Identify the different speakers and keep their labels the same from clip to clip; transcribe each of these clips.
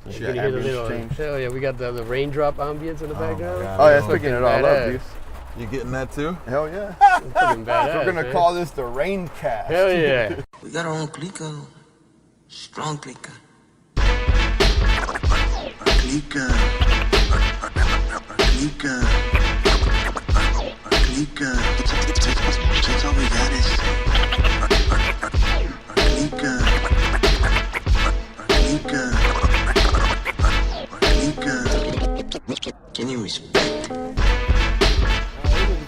Speaker 1: You can hear the little change. Hell yeah, we got the raindrop ambience in the background.
Speaker 2: Oh yeah, it's picking it all up, dude.
Speaker 3: You getting that too?
Speaker 2: Hell yeah.
Speaker 1: Badass,
Speaker 2: We're gonna call this the rain cast.
Speaker 1: Hell yeah.
Speaker 4: We got our own Clika. Strong Clika. Clika. Clika. Clika. That's all we got is Clika. Clika. Clika. Can you respect?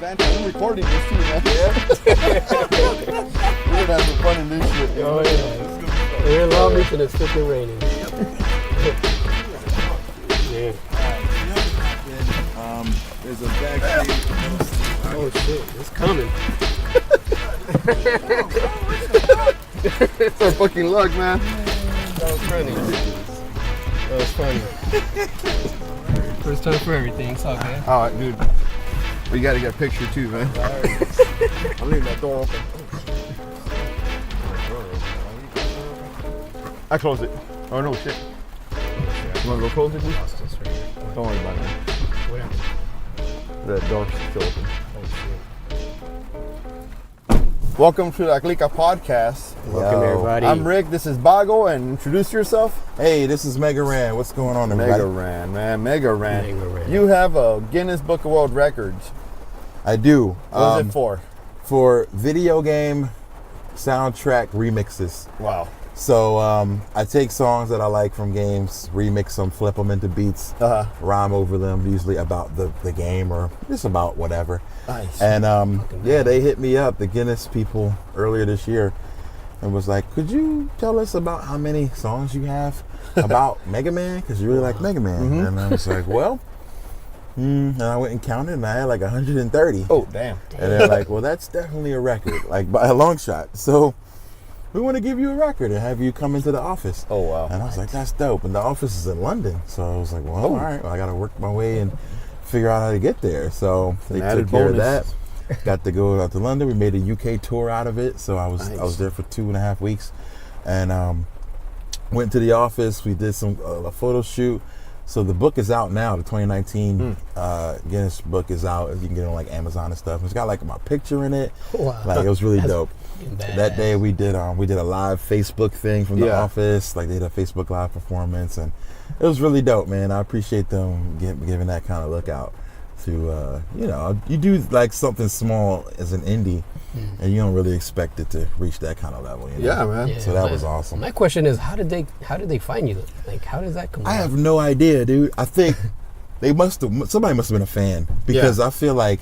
Speaker 2: I'm recording this too, man. Yeah. We're gonna have some fun in this shit.
Speaker 1: Oh yeah. We're in Long Beach and it's freaking raining. Yeah.
Speaker 3: There's a backstage.
Speaker 1: Oh shit, it's coming.
Speaker 2: It's our fucking luck, man.
Speaker 1: That was funny. First time for everything, it's all good.
Speaker 2: Alright, dude. We gotta get a picture too, man. I'm leaving that door open. I closed it. Oh no, shit. You wanna go close it, dude? Don't worry about it, man.
Speaker 1: What happened?
Speaker 2: The door's still open.
Speaker 1: Oh shit.
Speaker 2: Welcome to the Clika Podcast.
Speaker 1: Welcome everybody.
Speaker 2: I'm Rick, this is Bahgo, and introduce yourself.
Speaker 3: Hey, this is Mega Ran. What's going on, everybody?
Speaker 2: Mega Ran, man. Mega Ran.
Speaker 1: Mega Ran.
Speaker 2: You have a Guinness Book of World Records.
Speaker 3: I do.
Speaker 2: What is it for?
Speaker 3: For video game soundtrack remixes.
Speaker 2: Wow.
Speaker 3: So I take songs that I like from games, remix them, flip them into beats, rhyme over them, usually about the game or just about whatever.
Speaker 2: Nice.
Speaker 3: And yeah, they hit me up, the Guinness people, earlier this year, and was like, could you tell us about how many songs you have about Mega Man? Because you really like Mega Man.
Speaker 2: Mm-hmm.
Speaker 3: And I was like, well, and I went and counted, and I had like 130.
Speaker 2: Oh, damn.
Speaker 3: And they're like, well, that's definitely a record, like by a long shot. So we want to give you a record and have you come into the office.
Speaker 2: Oh, wow.
Speaker 3: And I was like, that's dope. And the office is in London. So I was like, well, all right, well, I got to work my way and figure out how to get there. So they took care of that. Got to go out to London. We made a UK tour out of it. So I was there for 2.5 weeks, and went to the office. We did a photo shoot. So the book is out now. The 2019 Guinness book is out. You can get it on like Amazon and stuff. It's got like my picture in it.
Speaker 1: Wow.
Speaker 3: Like it was really dope.
Speaker 1: Badass.
Speaker 3: That day we did a live Facebook thing from the office. Like they did a Facebook live performance, and it was really dope, man. I appreciate them giving that kind of look out to you do like something small as an indie, and you don't really expect it to reach that kind of level. You know?
Speaker 2: Yeah, man.
Speaker 1: Yeah,
Speaker 3: so that was awesome.
Speaker 1: My question is, how did they find you? Like, how does that come?
Speaker 3: I have no idea, dude. I think somebody must have been a fan, because I feel like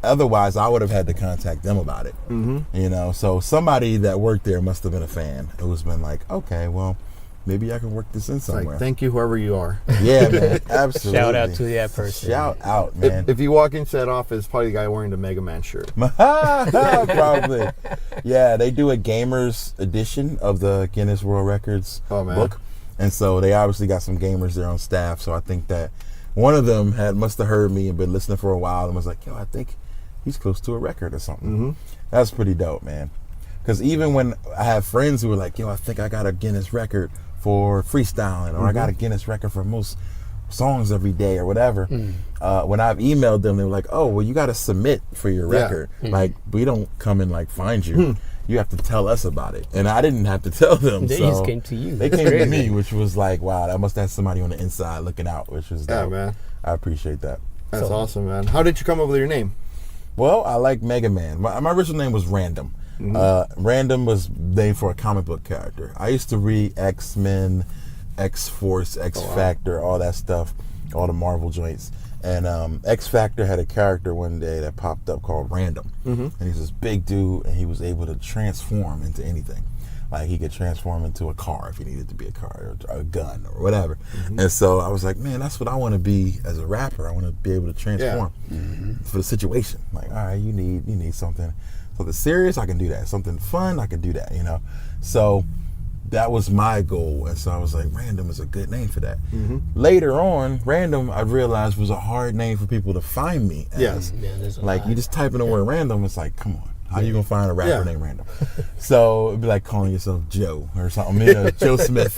Speaker 3: otherwise I would have had to contact them about it. Mm-hmm. So somebody that worked there must have been a fan who's been like, okay, well, maybe I can work this in somewhere.
Speaker 2: Like, thank you, whoever you are.
Speaker 3: Yeah, man, absolutely.
Speaker 1: Shout out to that person.
Speaker 3: Shout out, man.
Speaker 2: If you walk into that office, probably the guy wearing the Mega Man shirt.
Speaker 3: Probably. Yeah, they do a gamers edition of the Guinness World Records book. And so they obviously got some gamers there on staff. So I think that one of them must have heard me and been listening for a while and was like, yo, I think he's close to a record or something. Mm-hmm. That's pretty dope, man. Because even when I have friends who are like, yo, I think I got a Guinness record for freestyling, or I got a Guinness record for most songs every day or whatever. When I've emailed them, they were like, oh, well, you got to submit for your record. Like, we don't come and like find you. You have to tell us about it. And I didn't have to tell them.
Speaker 1: They just came to you.
Speaker 3: They came to me, which was like, wow, that must have somebody on the inside looking out, which was dope.
Speaker 2: Yeah, man.
Speaker 3: I appreciate that.
Speaker 2: That's awesome, man. How did you come up with your name?
Speaker 3: Well, I like Mega Man. My original name was Random. Random was named for a comic book character. I used to read X-Men, X-Force, X-Factor, all that stuff, all the Marvel joints. And X-Factor had a character one day that popped up called Random. And he's this big dude, and he was able to transform into anything. Like, he could transform into a car if he needed to be a car, or a gun, or whatever. And so I was like, man, that's what I want to be as a rapper. I want to be able to transform for the situation. Like, all right, you need something serious, I can do that. Something fun, I can do that, So that was my goal. And so I was like, Random is a good name for that. Later on, Random, I realized, was a hard name for people to find me as.
Speaker 1: Yeah,
Speaker 3: like, you just type in the word Random, it's like, come on. How you gonna find a rapper
Speaker 2: Yeah.
Speaker 3: named Random? So it'd be like calling yourself Joe or something. Joe Smith.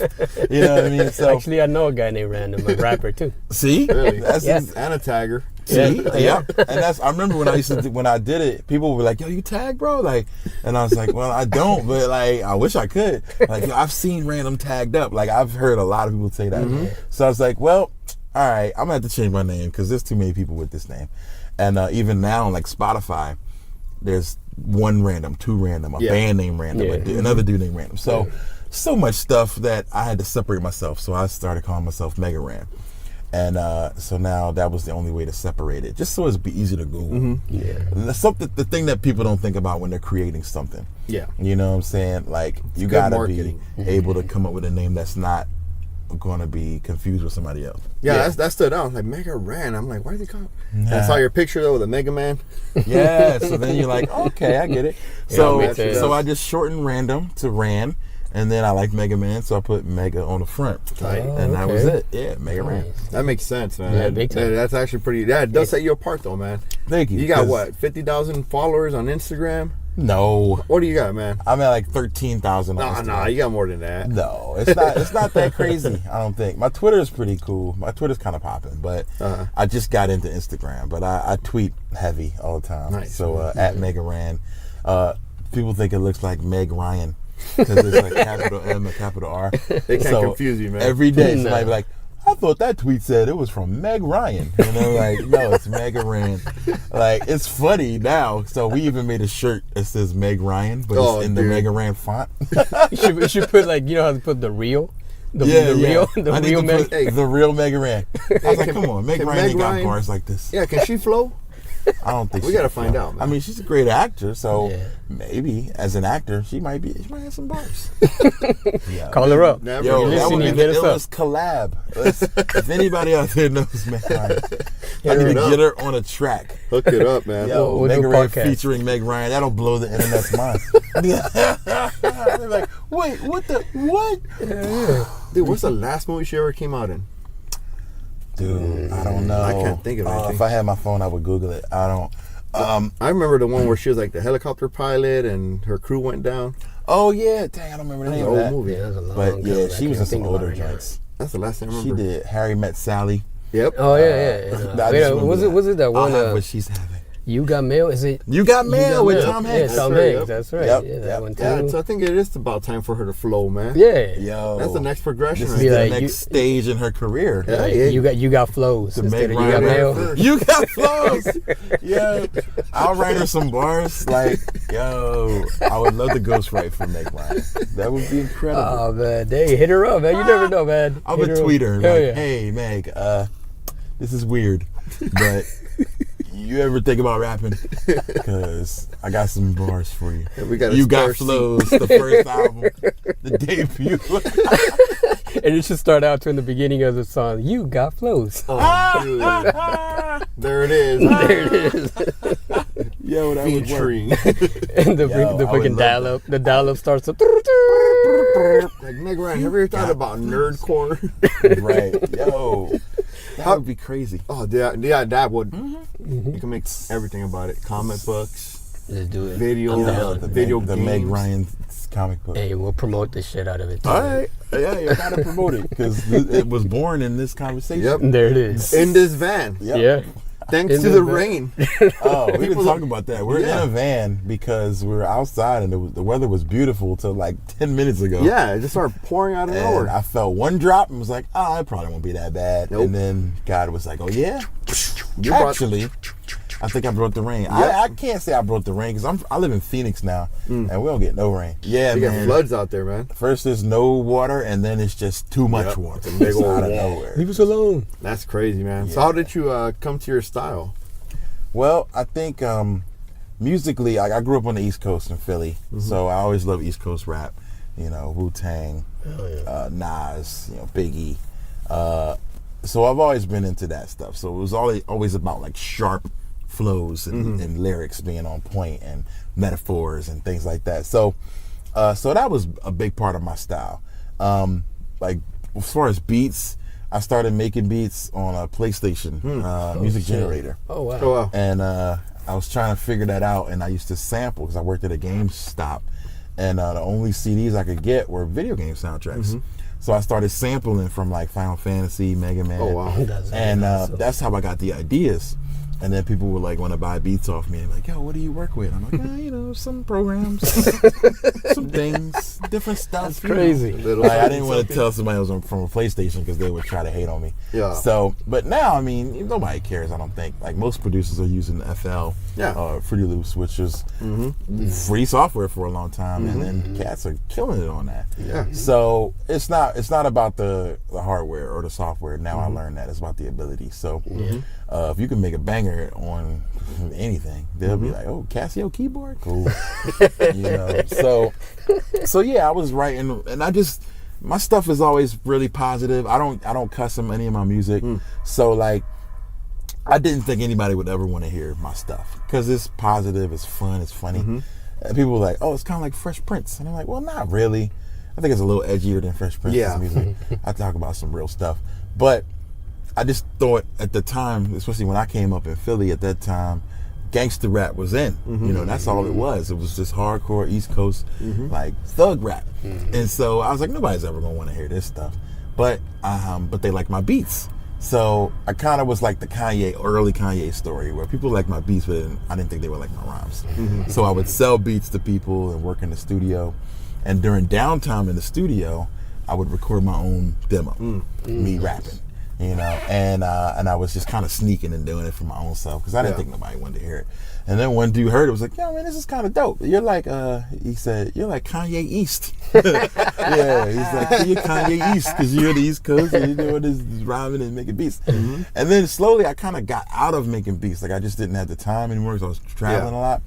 Speaker 3: You know what I mean? So
Speaker 1: Actually, I know a guy named Random, a rapper too.
Speaker 3: see,
Speaker 2: Really?
Speaker 3: that's
Speaker 1: Yeah.
Speaker 2: And a tagger.
Speaker 3: see,
Speaker 1: Yeah.
Speaker 3: yeah. And that's I remember when when I did it, people were like, "Yo, you tag, bro?" Like, and I was like, "Well, I don't, but like, I wish I could." Like, yo, I've seen Random tagged up. Like, I've heard a lot of people say that. So I was like, "Well, all right, I'm gonna have to change my name because there's too many people with this name." And even now, like Spotify, there's one Random, two Random, a band named Random, another dude named Random. So, so much stuff that I had to separate myself. So I started calling myself Mega Ran. And so now that was the only way to separate it, just so it's be easy to Google.
Speaker 1: Yeah.
Speaker 3: And that's something, the thing that people don't think about when they're creating something.
Speaker 2: Yeah.
Speaker 3: You know what I'm saying? Like, you
Speaker 2: good
Speaker 3: gotta
Speaker 2: marketing.
Speaker 3: be able to come up with a name that's not going to be confused with somebody else.
Speaker 2: Yeah, that stood out. Like Mega Ran. I'm like, why did he call it? And I saw your picture though with a Mega Man.
Speaker 3: Yeah. So then you're like, okay, I get it.
Speaker 1: me
Speaker 3: So
Speaker 1: too.
Speaker 3: so I just shortened Random to Ran. And then I like Mega Man, so I put Mega on the front.
Speaker 2: Tight.
Speaker 3: And that was it. Yeah, Mega Ran.
Speaker 2: That makes sense, man.
Speaker 1: Yeah, big time.
Speaker 2: That's actually pretty. That does set you apart, though, man.
Speaker 3: Thank you.
Speaker 2: You got
Speaker 3: 'cause-
Speaker 2: what? 50,000 followers on Instagram.
Speaker 3: No.
Speaker 2: What do you got, man?
Speaker 3: I'm at like 13,000 on
Speaker 2: Nah,
Speaker 3: Instagram.
Speaker 2: you got more than that.
Speaker 3: No, it's not that crazy. I don't think. My Twitter is pretty cool. My Twitter's kind of popping, but I just got into Instagram. But I tweet heavy all the time.
Speaker 2: Nice.
Speaker 3: So at Mega Ran, people think it looks like Meg Ryan because it's like capital M and capital R.
Speaker 2: They can't confuse you, man.
Speaker 3: Every day
Speaker 1: No.
Speaker 3: somebody be like, I thought that tweet said it was from Meg Ryan. You know, like, no, it's Mega Ran. Like, it's funny now. So we even made a shirt that says Meg Ryan, but it's in the
Speaker 2: dude.
Speaker 3: Mega Ran font.
Speaker 1: You should put like, you know how to put the real? The
Speaker 3: I need
Speaker 1: real
Speaker 3: to
Speaker 1: Mega.
Speaker 3: put the real Mega Ran. I was like, come on, Meg
Speaker 2: can
Speaker 3: Ryan
Speaker 2: Meg
Speaker 3: ain't got
Speaker 2: Ryan-
Speaker 3: bars like this.
Speaker 2: Yeah, can she flow?
Speaker 3: I don't think
Speaker 2: We
Speaker 3: she
Speaker 2: gotta
Speaker 3: can
Speaker 2: find
Speaker 3: flow.
Speaker 2: out, man.
Speaker 3: I mean, she's a great actor, so
Speaker 1: Yeah.
Speaker 3: maybe as an actor, she might have some bars. Yeah.
Speaker 1: Call her up.
Speaker 2: Never.
Speaker 3: Yo,
Speaker 1: You're
Speaker 3: that would be
Speaker 1: listening,
Speaker 3: the
Speaker 1: hit us up.
Speaker 3: illest collab. If anybody out there knows Meg Ryan, I
Speaker 2: her
Speaker 3: need to
Speaker 2: up.
Speaker 3: get her on a track.
Speaker 2: Hook it up, man.
Speaker 3: Yo,
Speaker 1: We'll do
Speaker 3: Mega
Speaker 1: a
Speaker 3: Ran
Speaker 1: podcast.
Speaker 3: featuring Meg Ryan, that'll blow the internet's mind. They're like, wait, what?
Speaker 2: Dude, what's the last movie she ever came out in?
Speaker 3: Dude, I don't know.
Speaker 2: I can't think of anything.
Speaker 3: If I had my phone, I would Google it. I don't.
Speaker 2: I remember the one where she was like the helicopter pilot and her crew went down.
Speaker 3: Oh yeah, dang, I don't remember the
Speaker 2: That's
Speaker 3: name
Speaker 2: an
Speaker 3: of
Speaker 2: old
Speaker 3: that.
Speaker 2: movie.
Speaker 1: Yeah, that was a long
Speaker 3: But
Speaker 1: time
Speaker 3: yeah,
Speaker 1: ago.
Speaker 3: she
Speaker 1: I
Speaker 3: was in
Speaker 1: can't
Speaker 3: some
Speaker 1: think
Speaker 3: older
Speaker 1: about it right now.
Speaker 3: joints.
Speaker 2: That's the last thing I
Speaker 3: She
Speaker 2: remember.
Speaker 3: did Harry Met Sally.
Speaker 2: Yep.
Speaker 1: Oh yeah, yeah.
Speaker 3: I
Speaker 1: Wait,
Speaker 3: just remember
Speaker 1: was it that
Speaker 3: I'll
Speaker 1: one?
Speaker 3: have what she's having.
Speaker 1: You Got Mail? Is it?
Speaker 3: You Got Mail with
Speaker 1: Mail?
Speaker 3: Tom
Speaker 1: Yeah,
Speaker 3: Hanks.
Speaker 1: Tom
Speaker 2: That's right,
Speaker 1: Hanks.
Speaker 2: yep.
Speaker 1: That's right.
Speaker 3: Yep,
Speaker 1: Yeah, that
Speaker 3: yep.
Speaker 1: one
Speaker 2: Yeah,
Speaker 1: too.
Speaker 2: so I think it is about time for her to flow, man.
Speaker 1: Yeah.
Speaker 3: Yo,
Speaker 2: That's the next progression
Speaker 3: This
Speaker 2: right
Speaker 3: is
Speaker 1: Be
Speaker 3: the
Speaker 2: there.
Speaker 1: like,
Speaker 3: next stage in her career.
Speaker 2: Yeah,
Speaker 1: Like,
Speaker 2: yeah.
Speaker 1: you got flows
Speaker 3: To
Speaker 1: instead
Speaker 3: make
Speaker 1: of you got
Speaker 3: Ryan
Speaker 1: mail.
Speaker 2: first.
Speaker 3: You got flows. Yeah, I'll write her some bars. Like, yo, I would love to ghostwrite for Meg Ryan. That would be incredible.
Speaker 1: Oh man, hey, hit her up, man. You never know, man.
Speaker 3: I
Speaker 1: Hit
Speaker 3: would
Speaker 1: up.
Speaker 3: tweet her
Speaker 1: Hell
Speaker 3: like,
Speaker 1: yeah.
Speaker 3: "Hey Meg, this is weird, but you ever think about rapping? Because I got some bars for you.
Speaker 2: Yeah, we got a
Speaker 3: You
Speaker 2: spare
Speaker 3: Got
Speaker 2: seat.
Speaker 3: Flows, the first album, the debut.
Speaker 1: And you should start out to in the beginning of the song. You got flows.
Speaker 2: Oh, dude. There it is.
Speaker 1: There it is.
Speaker 3: Yo, that would work.
Speaker 2: Featuring.
Speaker 1: And the
Speaker 3: Yo,
Speaker 1: the
Speaker 3: I would
Speaker 1: freaking
Speaker 3: love
Speaker 1: dial up. The dial up starts up.
Speaker 2: Like, Meg Ryan, have you ever thought about nerdcore?
Speaker 3: Right. Yo, that would be crazy.
Speaker 2: Oh, yeah, that would.
Speaker 3: Mm-hmm.
Speaker 2: You can make everything about it. Comic books,
Speaker 1: Let's do it.
Speaker 2: video,
Speaker 1: I'm down.
Speaker 2: video
Speaker 3: the
Speaker 2: games.
Speaker 3: Meg Ryan comic book.
Speaker 1: Hey, we'll promote the shit out of it. Too.
Speaker 3: All right. Yeah, you gotta promote it because it was born in this conversation.
Speaker 2: Yep.
Speaker 1: There it is.
Speaker 2: In this van.
Speaker 3: Yep.
Speaker 1: Yeah.
Speaker 2: Thanks
Speaker 1: In
Speaker 2: to
Speaker 1: this
Speaker 2: the
Speaker 1: van.
Speaker 2: rain.
Speaker 3: Oh, we've been
Speaker 2: People-
Speaker 3: talking about that. We're
Speaker 2: Yeah.
Speaker 3: in a van because we were outside and the weather was beautiful till like 10 minutes ago.
Speaker 2: Yeah, it just started pouring out of
Speaker 3: And
Speaker 2: nowhere.
Speaker 3: I felt one drop and was like, oh, it probably won't be that bad.
Speaker 2: Nope.
Speaker 3: And then God was like, oh, yeah?
Speaker 2: You brought-
Speaker 3: Actually, I think I brought the rain.
Speaker 2: Yep.
Speaker 3: I can't say I brought the rain because I live in Phoenix now and we don't get no rain. Yeah,
Speaker 2: You got
Speaker 3: man.
Speaker 2: floods out there, man.
Speaker 3: First there's no water and then it's just too much
Speaker 2: Yep.
Speaker 3: water.
Speaker 2: It's a big
Speaker 3: It's
Speaker 2: old
Speaker 3: out of
Speaker 2: wall.
Speaker 3: nowhere.
Speaker 1: Leave us alone.
Speaker 2: That's crazy, man. So
Speaker 3: Yeah.
Speaker 2: how did you come to your style?
Speaker 3: Well, I think musically, I grew up on the East Coast in Philly, so I always love East Coast rap. You know, Wu-Tang, Nas, Biggie. So I've always been into that stuff. So it was always about like sharp flows and lyrics being on point and metaphors and things like that. So that was a big part of my style. Like as far as beats, I started making beats on a PlayStation music
Speaker 1: shit.
Speaker 3: generator.
Speaker 1: Oh wow.
Speaker 2: Oh, wow.
Speaker 3: And I was trying to figure that out, and I used to sample because I worked at a GameStop, and the only CDs I could get were video game soundtracks. So I started sampling from like Final Fantasy, Mega Man.
Speaker 2: Oh wow!
Speaker 3: And that's how I got the ideas. And then people would like want to buy beats off me and like, yo, what do you work with? I'm like, some programs, some things, different stuff.
Speaker 1: That's crazy.
Speaker 3: Like, I didn't want to tell somebody I was from a PlayStation because they would try to hate on me.
Speaker 2: Yeah.
Speaker 3: So, but now, I mean, nobody cares, I don't think. Like most producers are using FL, Fruity Loops, which is free software for a long time, and then cats are killing it on that.
Speaker 2: Yeah.
Speaker 3: So it's not about the hardware or the software. Now I learned that it's about the ability. So if you can make a banger on anything, they'll be like, "Oh, Casio keyboard, cool." So yeah, I was writing, and my stuff is always really positive. I don't cuss in any of my music, so like I didn't think anybody would ever want to hear my stuff because it's positive, it's fun, it's funny. And people were like, "Oh, it's kind of like Fresh Prince," and I'm like, "Well, not really. I think it's a little edgier than Fresh Prince's music. I talk about some real stuff, but." I just thought at the time, especially when I came up in Philly at that time, gangster rap was in. That's all it was. It was just hardcore East Coast, like thug rap. And so I was like, nobody's ever gonna want to hear this stuff. But they like my beats. So I kind of was like the early Kanye story, where people like my beats, but I didn't think they would like my rhymes. So I would sell beats to people and work in the studio. And during downtime in the studio, I would record my own demo, me rapping. And I was just kind of sneaking and doing it for my own self because I didn't think nobody wanted to hear it. And then one dude heard it, was like, "Yo, man, this is kind of dope. You're like," he said, "you're like Kanye East." Yeah, he's like, "You're Kanye East because you're the East Coast and you're doing this rhyming and making beats." And then slowly I kind of got out of making beats. Like I just didn't have the time anymore because I was traveling a lot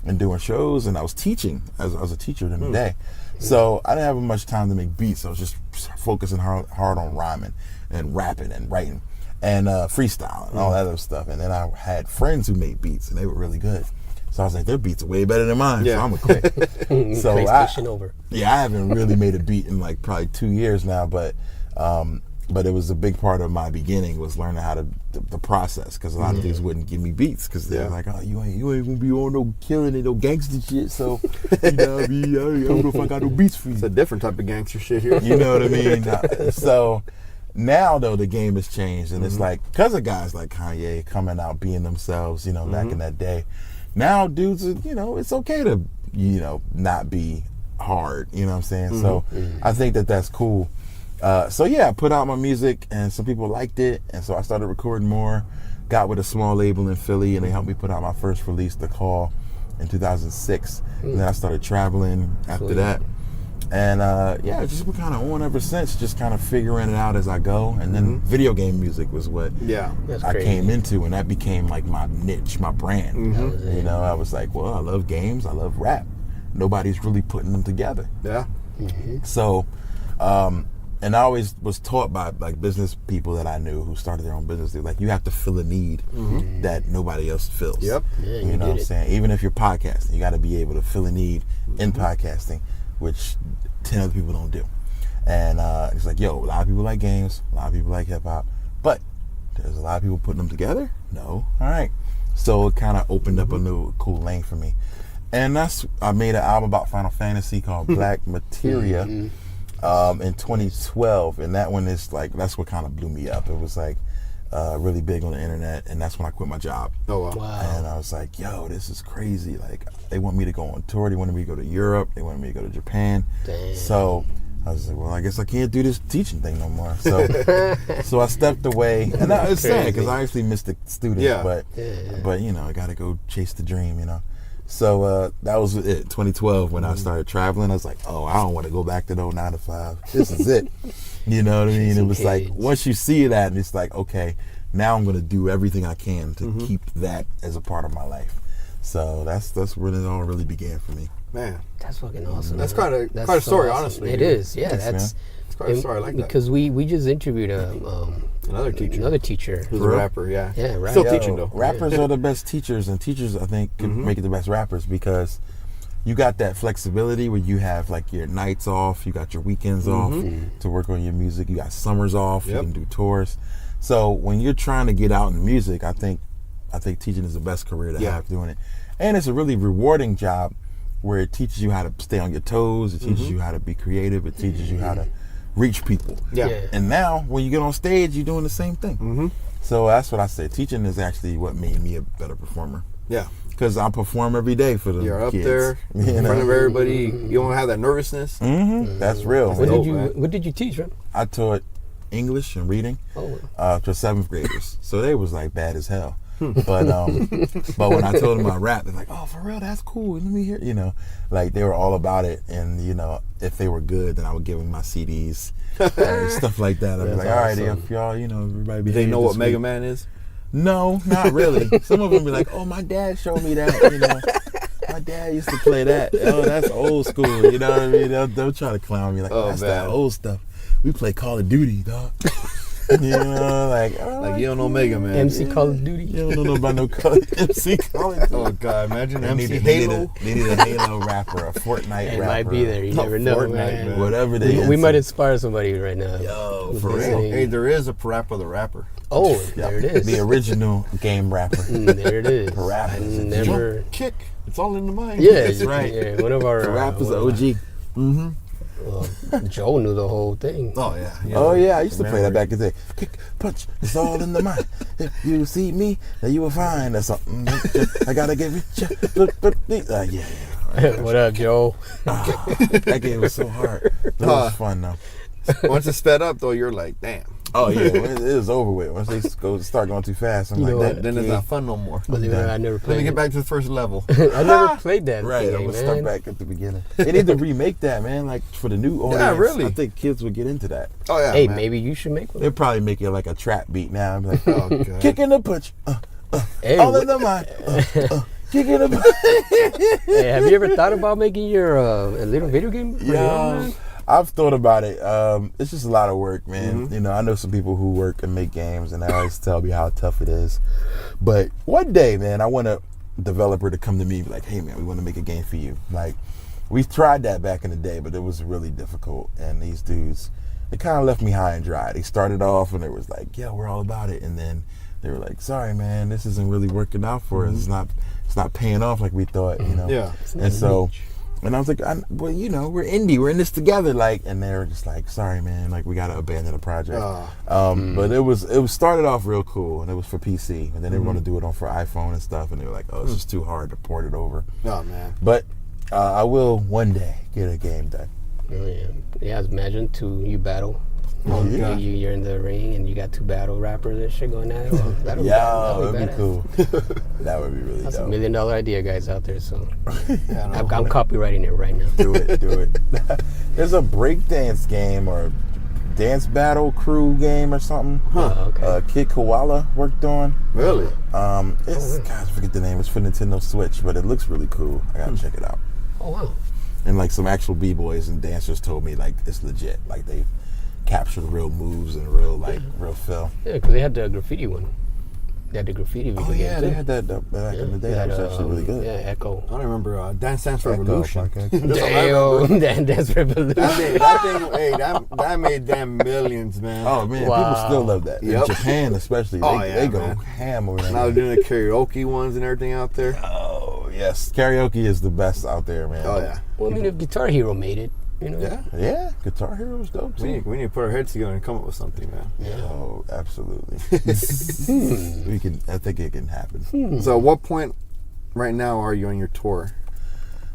Speaker 3: and doing shows, and I was teaching. I was a teacher in the day. So I didn't have much time to make beats. I was just focusing hard on rhyming and rapping and writing and freestyle and all that other stuff. And then I had friends who made beats and they were really good. So I was like, their beats are way better than mine, so I'm gonna quit. So I haven't really made a beat in like probably 2 years now, but it was a big part of my beginning was learning how to the process, because a lot of dudes wouldn't give me beats because they're like, "Oh, you ain't gonna be on no killing and no gangster shit." So I don't know if I got no beats for you.
Speaker 2: It's a different type of gangster shit here.
Speaker 3: You know what I mean? So now though the game has changed, and it's like because of guys like Kanye coming out being themselves, back in that day. Now dudes, it's okay to not be hard. You know what I'm saying? So I think that's cool. So yeah, I put out my music and some people liked it, and so I started recording more. Got with a small label in Philly, and they helped me put out my first release, The Call, in 2006. And then I started traveling after that. And it's just been kind of on ever since, just kind of figuring it out as I go. And then video game music was what I came into, and that became like my niche, my brand. I was like, well, I love games, I love rap. Nobody's really putting them together. So and I always was taught by like business people that I knew who started their own business. They're like, you have to fill a need that nobody else fills.
Speaker 2: Yep.
Speaker 1: Yeah,
Speaker 3: you know what I'm saying? Even if you're podcasting, you got to be able to fill a need in podcasting, which 10 other people don't do. And it's like, yo, a lot of people like games, a lot of people like hip hop, but there's a lot of people putting them together? No. All right. So it kind of opened up a new cool lane for me. And I made an album about Final Fantasy called Black Materia in 2012. And that one is like, that's what kind of blew me up. It was like really big on the internet. And that's when I quit my job.
Speaker 2: Oh, wow.
Speaker 3: And I was like, yo, this is crazy. Like, they want me to go on tour. They wanted me to go to Europe. They wanted me to go to Japan.
Speaker 1: Damn.
Speaker 3: So I was like, well, I guess I can't do this teaching thing no more. So I stepped away. And that was sad because I actually missed the students. But I got to go chase the dream, So that was it, 2012, when I started traveling. I was like, oh, I don't want to go back to no 9 to 5. This is it. You know what I mean? It was like, once you see that, and it's like, okay, now I'm going to do everything I can to keep that as a part of my life. So that's where it all really began for me.
Speaker 2: Man,
Speaker 1: that's fucking awesome.
Speaker 2: That's quite a story,
Speaker 1: awesome.
Speaker 2: honestly.
Speaker 1: It is, yeah.
Speaker 3: Thanks,
Speaker 2: it's quite a story. I like that.
Speaker 1: Because we just interviewed
Speaker 2: another teacher.
Speaker 1: Who's
Speaker 2: a rapper, yeah.
Speaker 1: Yeah, right.
Speaker 2: Still teaching though.
Speaker 3: Rappers are the best teachers, and teachers, I think, can make it the best rappers, because you got that flexibility where you have like your nights off, you got your weekends off to work on your music, you got summers off, you can do tours. So when you're trying to get out in music, I think I think teaching is the best career to have doing it. And it's a really rewarding job where it teaches you how to stay on your toes. It teaches you how to be creative. It teaches you how to reach people.
Speaker 2: Yeah.
Speaker 3: And now when you get on stage, you're doing the same thing. So that's what I say. Teaching is actually what made me a better performer.
Speaker 2: Yeah.
Speaker 3: Because I perform every day for the
Speaker 2: You're up
Speaker 3: kids.
Speaker 2: there in front of everybody. You don't have that nervousness.
Speaker 3: That's real.
Speaker 1: What did you teach, man?
Speaker 3: I taught English and reading to 7th graders. So they was like bad as hell. But when I told them I rap, they're like, oh, for real, that's cool. Let me hear, like they were all about it. And, if they were good, then I would give them my CDs and stuff like that. I'd be like, all right, if y'all, everybody be.
Speaker 2: They know what Mega Man is?
Speaker 3: No, not really. Some of them be like, oh, my dad showed me that, My dad used to play that. Oh, that's old school. You know what I mean? They'll try to clown me like, that's that old stuff. We play Call of Duty, dog. Like
Speaker 2: you don't know Mega Man.
Speaker 1: MC Call of Duty.
Speaker 3: You don't know about no MC Call of Duty.
Speaker 2: Oh God, imagine MC
Speaker 3: Halo. They need a Halo rapper, a Fortnite rapper.
Speaker 1: It might be there. You never know,
Speaker 2: Fortnite,
Speaker 1: man.
Speaker 3: Whatever
Speaker 1: We might inspire somebody right now.
Speaker 3: Yo, for real.
Speaker 2: Hey, there is a Parappa the Rapper.
Speaker 1: Oh, there it is.
Speaker 3: The original game rapper.
Speaker 1: There it is.
Speaker 3: Parappa.
Speaker 1: I never.
Speaker 2: Kick. It's all in the mind.
Speaker 1: Yeah,
Speaker 3: That's right.
Speaker 1: Yeah, one of our.
Speaker 3: Parappa's the OG.
Speaker 1: Joe knew the whole thing.
Speaker 2: Oh yeah.
Speaker 3: Oh yeah, I used to play that back in the day. Kick, punch, it's all in the mind. If you see me, then you will find there's something. I gotta get rich. Yeah.
Speaker 1: What up, Joe?
Speaker 3: That game was so hard. It was fun though.
Speaker 2: Once it's sped up though, you're like, damn.
Speaker 3: Oh yeah, it was over with. Once they start going too fast, I'm like,
Speaker 2: then it's not fun no more.
Speaker 1: Believe it or not, I never played.
Speaker 2: Let me get back to the first level.
Speaker 1: I never played that.
Speaker 3: Right,
Speaker 1: game,
Speaker 3: I'm gonna
Speaker 1: man.
Speaker 3: start back at the beginning. They need to remake that, man. Like for the new audience.
Speaker 2: Yeah, really.
Speaker 3: I think kids would get into that.
Speaker 2: Oh yeah.
Speaker 1: Hey,
Speaker 2: man.
Speaker 1: maybe you should make one.
Speaker 3: They'll probably make it like a trap beat now. I'm like,
Speaker 2: Oh God.
Speaker 3: kicking the punch,
Speaker 1: Hey,
Speaker 3: all in the mind, kicking the punch.
Speaker 1: Hey, have you ever thought about making your a little video game?
Speaker 3: Yeah, I've thought about it. It's just a lot of work, man. I know some people who work and make games, and they always tell me how tough it is. But one day, man, I want a developer to come to me and be like, hey, man, we want to make a game for you. Like, we tried that back in the day, but it was really difficult. And these dudes, they kind of left me high and dry. They started off and it was like, yeah, we're all about it. And then they were like, sorry, man, this isn't really working out for us. It's not paying off like we thought,
Speaker 2: Yeah.
Speaker 3: And so... And I was like, well, we're indie. We're in this together. Like, and they were just like, sorry, man. Like, we got to abandon the project. But it was started off real cool, and it was for PC. And then they were going to do it for iPhone and stuff. And they were like, oh, it's just too hard to port it over.
Speaker 2: Oh, man.
Speaker 3: But I will one day get a game done.
Speaker 1: Oh, yeah. Yeah, imagine you battle.
Speaker 3: Yeah.
Speaker 1: You're in the ring and you got two battle rappers and shit going at it. Well, that'd be
Speaker 3: That'd be
Speaker 1: badass.
Speaker 3: cool. That would be really
Speaker 1: That's
Speaker 3: dope.
Speaker 1: $1 million idea, guys, out there. So
Speaker 2: Yeah,
Speaker 1: I'm copywriting it right now.
Speaker 3: Do it. There's a breakdance game or dance battle crew game or something.
Speaker 1: Okay.
Speaker 3: Kid Koala worked on.
Speaker 2: Really?
Speaker 3: It's God, I forget the name. It's for Nintendo Switch, but it looks really cool. I gotta check it out.
Speaker 1: Oh wow.
Speaker 3: And like some actual b-boys and dancers told me like it's legit. Like they captured real moves and real feel.
Speaker 1: Yeah, because they had the graffiti one. They had the graffiti video game
Speaker 3: Yeah,
Speaker 1: too.
Speaker 3: they had that back in the day. That was actually really good.
Speaker 1: Yeah, Echo.
Speaker 2: I don't remember Dance Dance Revolution.
Speaker 1: Damn, Dance Revolution.
Speaker 2: That made damn millions, man.
Speaker 3: Oh man,
Speaker 1: Wow.
Speaker 3: people still love that.
Speaker 2: Yep.
Speaker 3: In Japan especially, they go
Speaker 2: man.
Speaker 3: ham over that.
Speaker 2: And I was doing the karaoke ones and everything out there.
Speaker 3: Oh yes, karaoke is the best out there, man.
Speaker 2: Oh yeah.
Speaker 1: Well, I mean, if Guitar Hero made it,
Speaker 2: Yeah.
Speaker 3: Yeah, Guitar Hero was dope too.
Speaker 2: We need to put our heads together and come up with something, man.
Speaker 3: Oh, absolutely. I think it can happen.
Speaker 2: So at what point right now are you on your tour?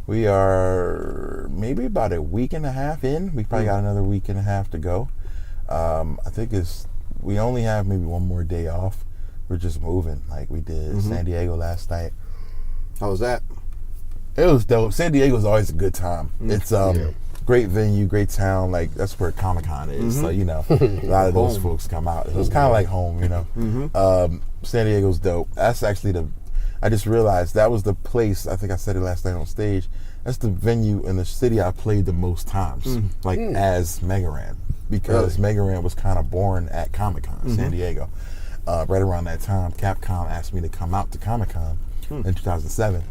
Speaker 3: We are maybe about a week and a half in. We probably got another week and a half to go. I think we only have maybe one more day off. We're just moving. Like we did San Diego last night.
Speaker 2: How was that?
Speaker 3: It was dope. San Diego's always a good time. It's great venue, great town. Like that's where Comic-Con is. So a lot of those folks come out. It was kind of like home, San Diego's dope. That's actually I just realized that was the place. I think I said it last night on stage. That's the venue in the city I played the most times, as Megaran, because Megaran was kind of born at Comic-Con, San Diego. Right around that time, Capcom asked me to come out to Comic-Con in 2007,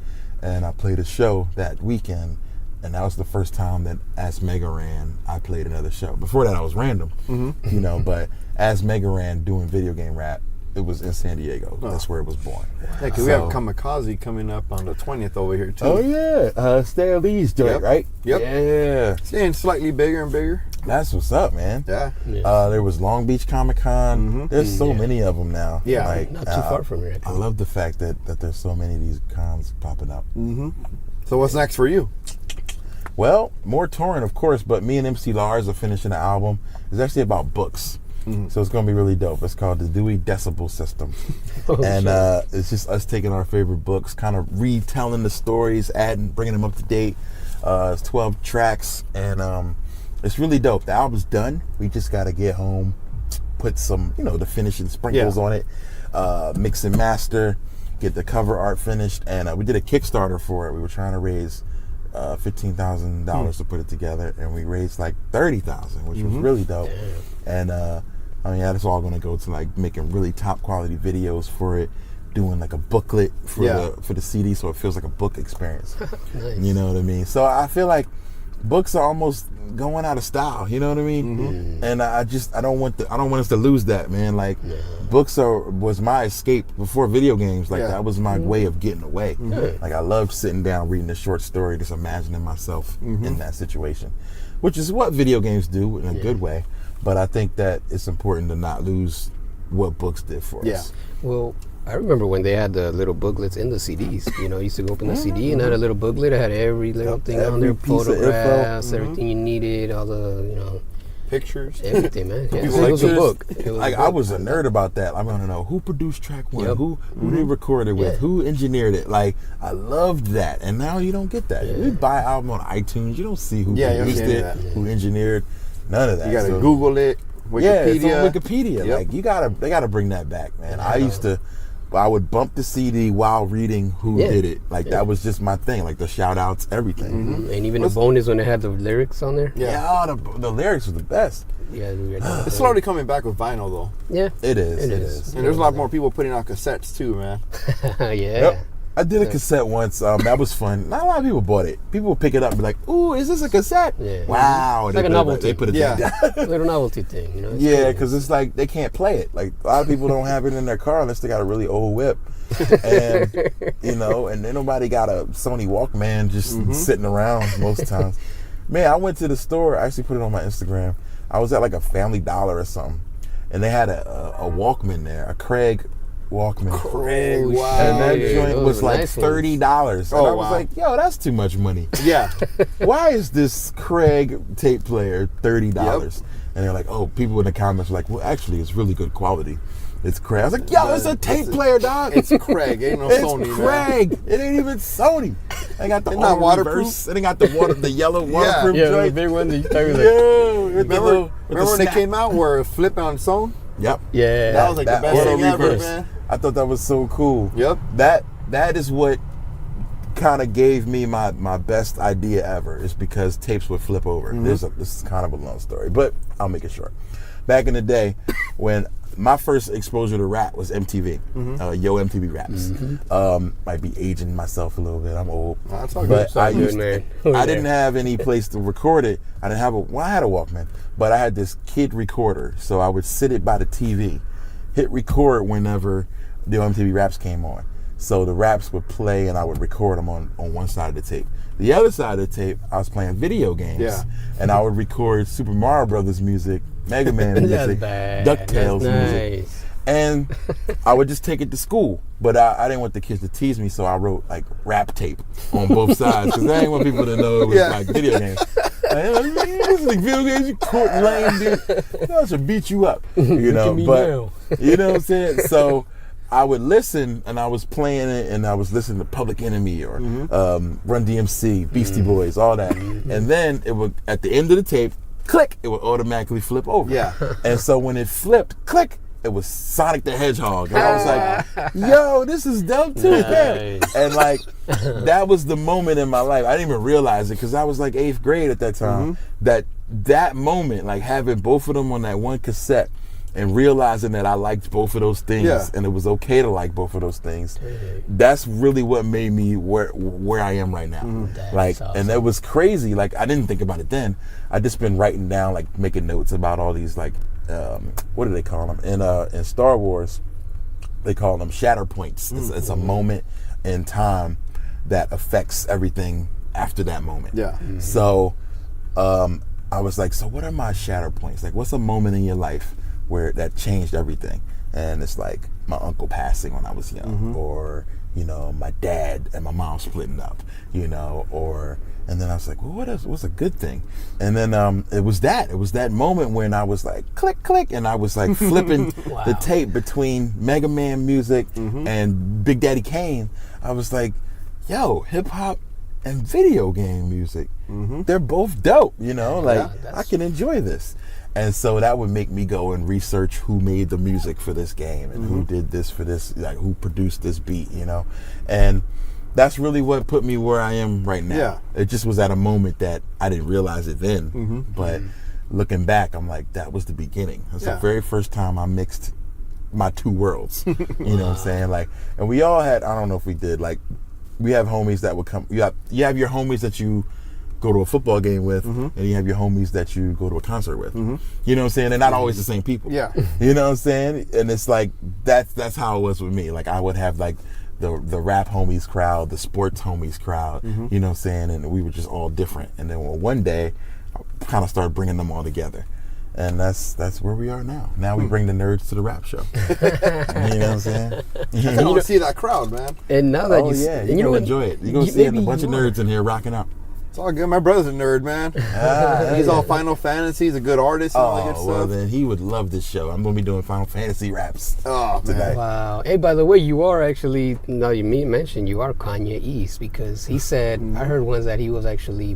Speaker 3: and I played a show that weekend, and that was the first time that as Megaran I played another show. Before that I was Random, but as Megaran doing video game rap it was in San Diego. That's where it was born.
Speaker 2: Yeah, because we have Kamikaze coming up on the 20th over here too.
Speaker 3: Oh yeah, Stan Lee's joint, right?
Speaker 2: Yep.
Speaker 3: Yeah.
Speaker 2: It's getting slightly bigger and bigger.
Speaker 3: That's what's up, man.
Speaker 2: Yeah.
Speaker 3: There was Long Beach Comic Con. There's so many of them now.
Speaker 2: Yeah.
Speaker 3: Like,
Speaker 1: Not too far from here.
Speaker 3: I love the fact that there's so many of these cons popping up.
Speaker 2: So what's next for you?
Speaker 3: Well, more touring, of course, but me and MC Lars are finishing the album. It's actually about books. So it's going to be really dope. It's called the Dewey Decibel System. And it's just us taking our favorite books, kind of retelling the stories, bringing them up to date. It's 12 tracks, and it's really dope. The album's done. We just got to get home, put some, the finishing sprinkles on it, mix and master, get the cover art finished. And we did a Kickstarter for it. We were trying to raise $15,000 to put it together, and we raised like $30,000, which was really dope. And that's all going to go to like making really top quality videos for it, doing like a booklet for the CD, so it feels like a book experience.
Speaker 1: Nice.
Speaker 3: You know what I mean? So I feel like books are almost going out of style. You know what I mean? And I don't want us to lose that, man. Like books was my escape before video games. Like that was my way of getting away. Like I loved sitting down reading a short story, just imagining myself in that situation, which is what video games do in a good way. But I think that it's important to not lose what books did for us.
Speaker 1: Well, I remember when they had the little booklets in the CDs. You used to open the CD and had a little booklet. It had every little thing on there,
Speaker 3: piece of
Speaker 1: photographs, everything you needed, all the,
Speaker 2: Pictures.
Speaker 1: everything, man. Yeah,
Speaker 3: People
Speaker 1: so it was a
Speaker 3: this.
Speaker 1: book.
Speaker 3: I was a nerd about that. I want to know who produced track one, who they recorded with, who engineered it. Like, I loved that. And now you don't get that. You buy an album on iTunes, you don't see who produced it, who engineered, none of that.
Speaker 2: You got to Google it. Wikipedia.
Speaker 3: Yeah, it's on Wikipedia. Like they gotta bring that back, man. I would bump the CD while reading who did it. Like that was just my thing. Like the shout outs, everything.
Speaker 1: And even the bonus when they had the lyrics on there.
Speaker 3: The lyrics were the best.
Speaker 1: Yeah,
Speaker 2: It's slowly coming back with vinyl though.
Speaker 1: Yeah,
Speaker 3: It is.
Speaker 2: And there's a lot more people putting out cassettes too, man.
Speaker 1: yeah.
Speaker 3: I did a cassette once. That was fun. Not a lot of people bought it. People would pick it up and be like, "Ooh, is this a cassette?"
Speaker 1: Yeah.
Speaker 3: Wow.
Speaker 1: It's like a novelty.
Speaker 3: They put it down.
Speaker 1: Little novelty thing, It's
Speaker 3: Yeah, because it's like they can't play it. Like a lot of people don't have it in their car unless they got a really old whip, and and then nobody got a Sony Walkman just sitting around most times. Man, I went to the store. I actually put it on my Instagram. I was at like a Family Dollar or something, and they had a Walkman there, a Craig Walkman.
Speaker 2: Craig, wow.
Speaker 3: And that joint was like
Speaker 1: nice
Speaker 3: $30. And I was like, yo, that's too much money.
Speaker 2: Yeah.
Speaker 3: Why is this Craig tape player $30? And they're like, oh, people in the comments are like, well, actually, it's really good quality. It's Craig. I was like, yo, it's a tape player, dog.
Speaker 2: It's Craig. Ain't no Sony,
Speaker 3: It's Craig.
Speaker 2: man.
Speaker 3: It ain't even Sony. They got the
Speaker 2: not waterproof.
Speaker 3: reverse. And they got the yellow waterproof
Speaker 1: Yeah, the
Speaker 3: joint.
Speaker 1: big one that you started
Speaker 2: Remember when they came out where flip on its own?
Speaker 3: Yep.
Speaker 1: Yeah.
Speaker 2: That was like the best thing ever, man.
Speaker 3: I thought that was so cool.
Speaker 2: Yep.
Speaker 3: That is what kind of gave me my best idea ever. Is because tapes would flip over. This is kind of a long story, but I'll make it short. Back in the day, when my first exposure to rap was MTV, Yo MTV Raps. Might be aging myself a little bit. I'm old,
Speaker 2: That's all
Speaker 3: but
Speaker 2: good.
Speaker 3: I didn't have any place to record it. I didn't have I had a Walkman, but I had this kid recorder, so I would sit it by the TV, hit record whenever the MTV Raps came on. So the raps would play and I would record them on one side of the tape. The other side of the tape, I was playing video games. And I would record Super Mario Brothers music, Mega Man music, DuckTales music. And I would just take it to school. But I didn't want the kids to tease me, so I wrote like rap tape on both sides. Because I didn't want people to know it was like video games. It's like video games, you court lame, dude. I should beat you up. But you know what I'm saying? So I would listen, and I was playing it, and I was listening to Public Enemy or Run DMC, Beastie Boys, all that. And then it would, at the end of the tape, click, it would automatically flip over. And so when it flipped, click, it was Sonic the Hedgehog. And I was like, yo, this is dope too. And like, that was the moment in my life. I didn't even realize it because I was like 8th grade at that time. That moment, like having both of them on that one cassette, and realizing that I liked both of those things and it was okay to like both of those things, that's really what made me where I am right now. Like, awesome. And that was crazy. Like, I didn't think about it then. I just been writing down, like making notes about all these, like, what do they call them? In Star Wars, they call them shatter points. It's a moment in time that affects everything after that moment.
Speaker 2: Yeah.
Speaker 3: So I was like, so what are my shatter points? Like, what's a moment in your life where that changed everything? And it's like my uncle passing when I was young, or, you know, my dad and my mom splitting up, you know, and then I was like, well, what's a good thing? And then it was that moment when I was like, click, click, and I was like flipping the tape between Mega Man music and Big Daddy Kane. I was like, yo, hip hop and video game music, they're both dope, you know, like I can enjoy this. And so that would make me go and research who made the music for this game and who did this for this, like who produced this beat, you know. And that's really what put me where I am right now.
Speaker 2: Yeah.
Speaker 3: It just was at a moment that I didn't realize it then, but looking back, I'm like, that was the beginning. It's the very first time I mixed my two worlds, you know what I'm saying? Like, and we all had, I don't know if we did, like, we have homies that would come, you have your homies that you go to a football game with, and you have your homies that you go to a concert with. You know what I'm saying? They're not always the same people.
Speaker 2: Yeah.
Speaker 3: You know what I'm saying? And it's like, that's how it was with me. Like, I would have like the rap homies crowd, the sports homies crowd, you know what I'm saying? And we were just all different. And then one day, I kind of started bringing them all together. And that's where we are now. Now we bring the nerds to the rap show. You know what I'm saying?
Speaker 2: I want to see that crowd, man.
Speaker 1: And now that
Speaker 3: you're going to enjoy it. You're going to see a bunch of nerds in here rocking out.
Speaker 2: It's all good. My brother's a nerd, man. He's all Final Fantasy. He's a good artist and all that good stuff.
Speaker 3: Well, then he would love this show. I'm going to be doing Final Fantasy raps tonight.
Speaker 1: Wow. Hey, by the way, you are actually, now you mentioned you are Kanye East, because he said, I heard once that he was actually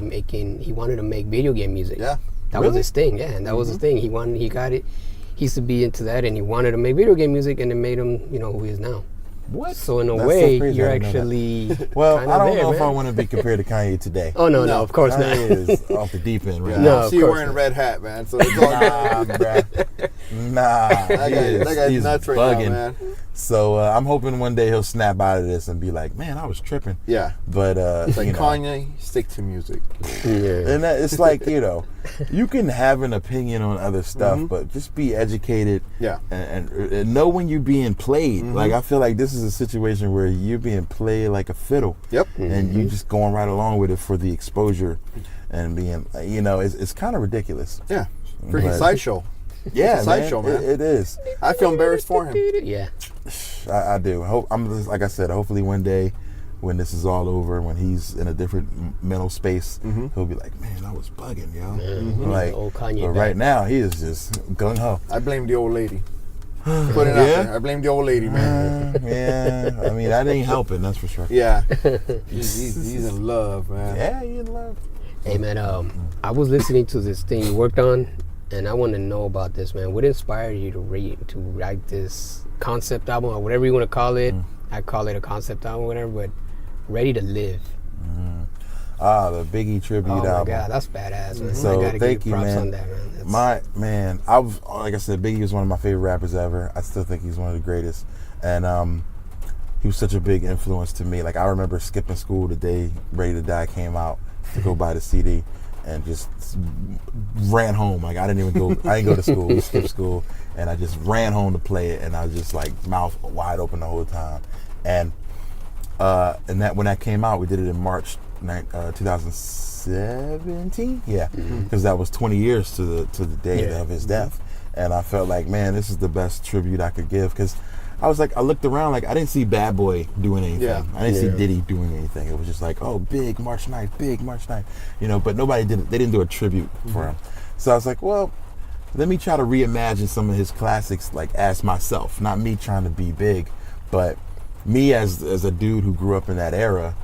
Speaker 1: he wanted to make video game music.
Speaker 2: Yeah.
Speaker 1: That was his thing, yeah. And that was his thing. He got it. He used to be into that, and he wanted to make video game music, and it made him, you know, who he is now.
Speaker 3: What?
Speaker 1: So in a
Speaker 3: That's
Speaker 1: way,
Speaker 3: so crazy.
Speaker 1: you're actually
Speaker 3: well,
Speaker 1: kinda
Speaker 3: I don't
Speaker 1: there,
Speaker 3: know
Speaker 1: man.
Speaker 3: if I want to be compared to Kanye today.
Speaker 1: Oh no, of course not.
Speaker 3: Kanye is off the deep end right
Speaker 2: I
Speaker 3: now.
Speaker 2: see you wearing a red hat, man. So it's all
Speaker 3: Nah, bruh. Nah,
Speaker 2: that guy's nuts right
Speaker 3: bugging.
Speaker 2: now, man.
Speaker 3: So I'm hoping one day he'll snap out of this and be like, "Man, I was tripping."
Speaker 2: Yeah.
Speaker 3: But
Speaker 2: It's like,
Speaker 3: you know,
Speaker 2: Kanye, stick to music.
Speaker 1: Yeah.
Speaker 3: and it's like, you know, you can have an opinion on other stuff, but just be educated.
Speaker 2: Yeah.
Speaker 3: And know when you're being played. Like, I feel like this is a situation where you're being played like a fiddle.
Speaker 2: Yep.
Speaker 3: And you just going right along with it for the exposure and being, you know, it's kind of ridiculous.
Speaker 2: Yeah. Freaking sideshow.
Speaker 3: Yeah,
Speaker 2: It's a sideshow, man.
Speaker 3: It is.
Speaker 2: I feel embarrassed for him.
Speaker 1: Yeah.
Speaker 3: I do. I'm just, like I said, hopefully one day when this is all over, when he's in a different mental space, he'll be like, man, I was bugging, yo. Like,
Speaker 1: Old Kanye
Speaker 3: but
Speaker 1: back.
Speaker 3: right now he is just gung ho.
Speaker 2: I blame the old lady. Put it out there. I blame the old lady, man.
Speaker 3: Yeah, I mean, that ain't helping, that's for sure.
Speaker 2: Yeah. He's in love, man.
Speaker 3: Yeah, he in love.
Speaker 1: Hey man, I was listening to this thing you worked on, and I want to know about this, man. What inspired you to write this concept album, or whatever you want to call it? I call it a concept album, whatever. But Ready to Live.
Speaker 3: The Biggie tribute album.
Speaker 1: Oh my God, that's badass, man.
Speaker 3: So
Speaker 1: I gotta
Speaker 3: thank
Speaker 1: give
Speaker 3: you,
Speaker 1: props
Speaker 3: man.
Speaker 1: on that, man.
Speaker 3: I was, like I said, Biggie was one of my favorite rappers ever. I still think he's one of the greatest, and he was such a big influence to me. Like, I remember skipping school the day Ready to Die came out to go buy the CD, and just ran home. Like, I didn't go to school, skipped school, and I just ran home to play it, and I was just like mouth wide open the whole time. And that when that came out, we did it in March 2017. Yeah, because that was 20 years to the day of his death, and I felt like, man, this is the best tribute I could give, because I was like, I looked around, like, I didn't see Bad Boy doing anything.
Speaker 2: Yeah.
Speaker 3: I didn't see Diddy doing anything. It was just like, oh, big March 9th, you know. But they didn't do a tribute for him. So I was like, well, let me try to reimagine some of his classics, like, as myself, not me trying to be big, but me as a dude who grew up in that era,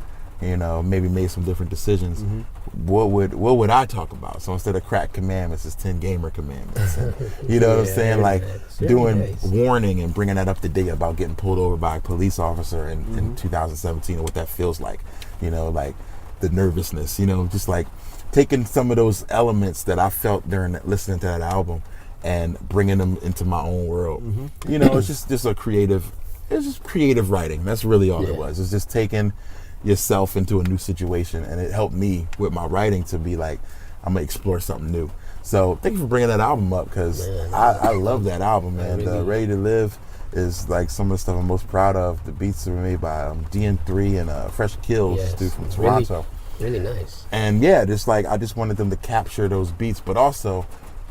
Speaker 3: you know, maybe made some different decisions. What would I talk about? So instead of crack commandments, it's 10 gamer commandments. And, you know what I'm saying? Like, doing warning and bringing that up to date about getting pulled over by a police officer in 2017 and what that feels like. You know, like the nervousness, you know, just like taking some of those elements that I felt during listening to that album and bringing them into my own world. You know, it's just a creative, it's just creative writing. That's really all it was. It's just taking yourself into a new situation, and it helped me with my writing to be like, I'm gonna explore something new. So thank you for bringing that album up, because I love that album, man. Ready to Live is like some of the stuff I'm most proud of. The beats that were made by DN3 and Fresh Kills,
Speaker 1: Yes.
Speaker 3: dude from Toronto.
Speaker 1: Really nice.
Speaker 3: And yeah, just like I just wanted them to capture those beats, but also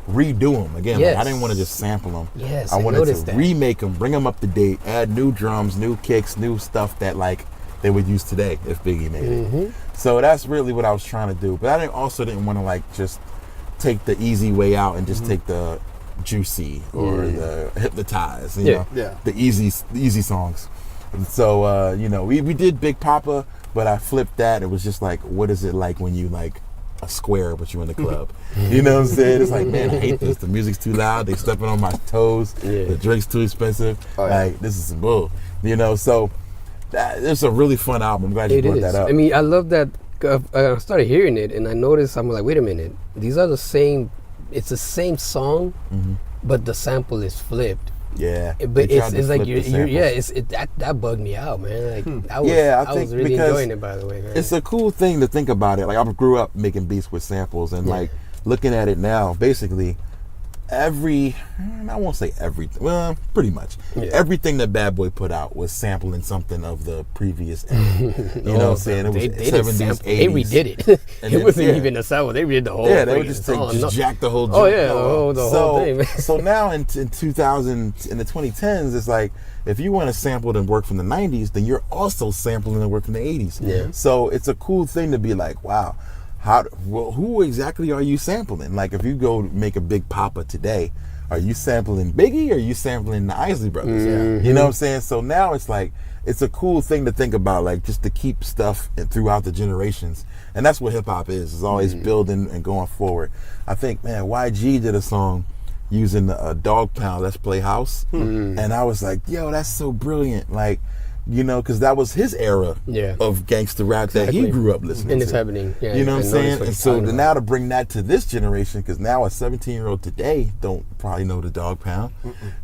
Speaker 3: redo them again.
Speaker 1: Yes.
Speaker 3: Like, I didn't want to just sample them.
Speaker 1: Yes,
Speaker 3: I
Speaker 1: I
Speaker 3: wanted
Speaker 1: noticed
Speaker 3: to
Speaker 1: that.
Speaker 3: remake them, bring them up to date, add new drums, new kicks, new stuff that like they would use today if Biggie made it. So that's really what I was trying to do. But I also didn't want to like just take the easy way out and just take the juicy or the hypnotize, you know, the easy songs. And so you know, we did Big Papa, but I flipped that. It was just like, what is it like when you like a square but you're in the club? You know what I'm saying? It's like, man, I hate this. The music's too loud. They stepping on my toes. The drink's too expensive. Like, this is some bull. You know, so it's a really fun album. I'm glad you brought that up.
Speaker 1: I mean, I love that. I started hearing it and I noticed, I'm like, wait a minute. These are the same, it's the same song, but the sample is flipped.
Speaker 3: Yeah,
Speaker 1: But it's like that bugged me out, man. Like I was really enjoying it, by the way, man.
Speaker 3: It's a cool thing to think about it. Like, I grew up making beats with samples, and like looking at it now, basically I won't say everything, well, pretty much everything that Bad Boy put out was sampling something of the previous era. You know what I'm saying? It was 70s, 80s.
Speaker 1: They redid it. It wasn't even a sample. They redid the whole thing.
Speaker 3: Yeah, they would just jack the whole joint.
Speaker 1: Oh yeah, the whole thing, man.
Speaker 3: So now in 2000, in the 2010s, it's like, if you want to sample and work from the 90s, then you're also sampling and work from the 80s.
Speaker 1: Yeah.
Speaker 3: So it's a cool thing to be like, wow, who exactly are you sampling? Like, if you go make a Big Papa today, are you sampling Biggie or are you sampling the Isley Brothers? You know what I'm saying? So now it's like, it's a cool thing to think about, like, just to keep stuff throughout the generations. And that's what hip hop is. It's always building and going forward. I think, man, YG did a song using a Dog Pound Let's Play House. And I was like, yo, that's so brilliant. Like, you know, because that was his era of gangster rap that he grew up listening to.
Speaker 1: And it's happening. Yeah,
Speaker 3: you know what I'm saying? And so
Speaker 1: now
Speaker 3: to bring that to this generation, because now a 17-year-old today don't probably know the Dog Pound.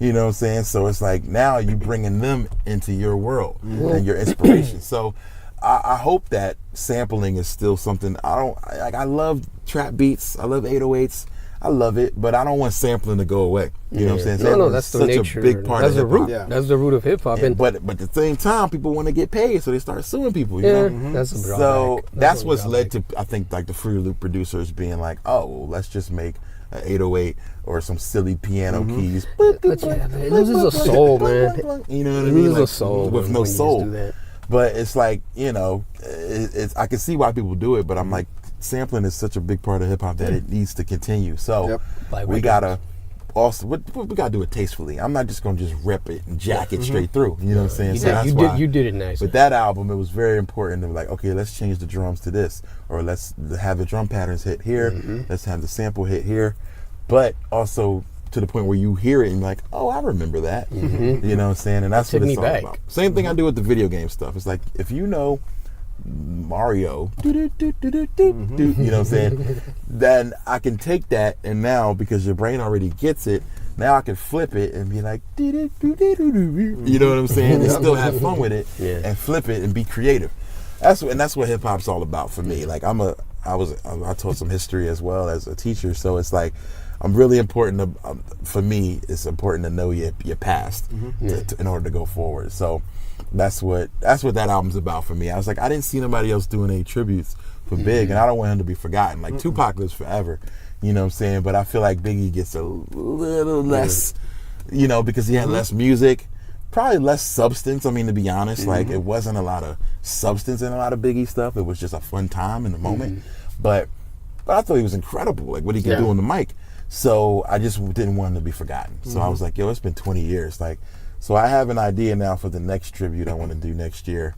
Speaker 3: You know what I'm saying? So it's like, now you bringing them into your world and your inspiration. So I hope that sampling is still something. I love trap beats. I love 808s. I love it, but I don't want sampling to go away. You know what I'm saying?
Speaker 1: No, that's the nature.
Speaker 3: A big part
Speaker 1: that's
Speaker 3: of
Speaker 1: the root.
Speaker 3: hip-hop.
Speaker 1: That's the root of hip hop.
Speaker 3: But at the same time, people want to get paid, so they start suing people. You know?
Speaker 1: That's a drawback.
Speaker 3: So that's what's led to, I think, like the Fruity Loop producers being like, oh, well, let's just make an 808 or some silly piano keys.
Speaker 1: But it loses a soul, man.
Speaker 3: You know what I mean?
Speaker 1: It loses
Speaker 3: like,
Speaker 1: a soul
Speaker 3: with no
Speaker 1: when you just
Speaker 3: soul.
Speaker 1: do that.
Speaker 3: But it's like, you know, I can see why people do it, but I'm like, sampling is such a big part of hip hop that it needs to continue. So we gotta also we gotta do it tastefully. I'm not just gonna just rip it and jack it straight through. You know what I'm saying?
Speaker 1: You did it nice.
Speaker 3: With that album, it was very important to be like, okay, let's change the drums to this, or let's have the drum patterns hit here. Let's have the sample hit here, but also to the point where you hear it and you're like, oh, I remember that. You know what I'm saying? And that's what it's all about. Same thing I do with the video game stuff. It's like, if you know Mario, you know what I'm saying, then I can take that, and now, because your brain already gets it, now I can flip it and be like, you know what I'm saying, and still have fun with it and flip it and be creative. That's what hip hop's all about for me. Like, I taught some history as well as a teacher, so it's like, I'm really important to, for me, it's important to know your past in order to go forward. So that's what that album's about for me. I was like, I didn't see nobody else doing any tributes for Big, and I don't want him to be forgotten. Like, Tupac lives forever, you know what I'm saying? But I feel like Biggie gets a little less, you know, because he had less music, probably less substance. I mean, to be honest, like, it wasn't a lot of substance in a lot of Biggie stuff. It was just a fun time in the moment. But I thought he was incredible, like what he could do on the mic. So I just didn't want him to be forgotten. So I was like, yo, it's been 20 years. Like, so I have an idea now for the next tribute I want to do next year.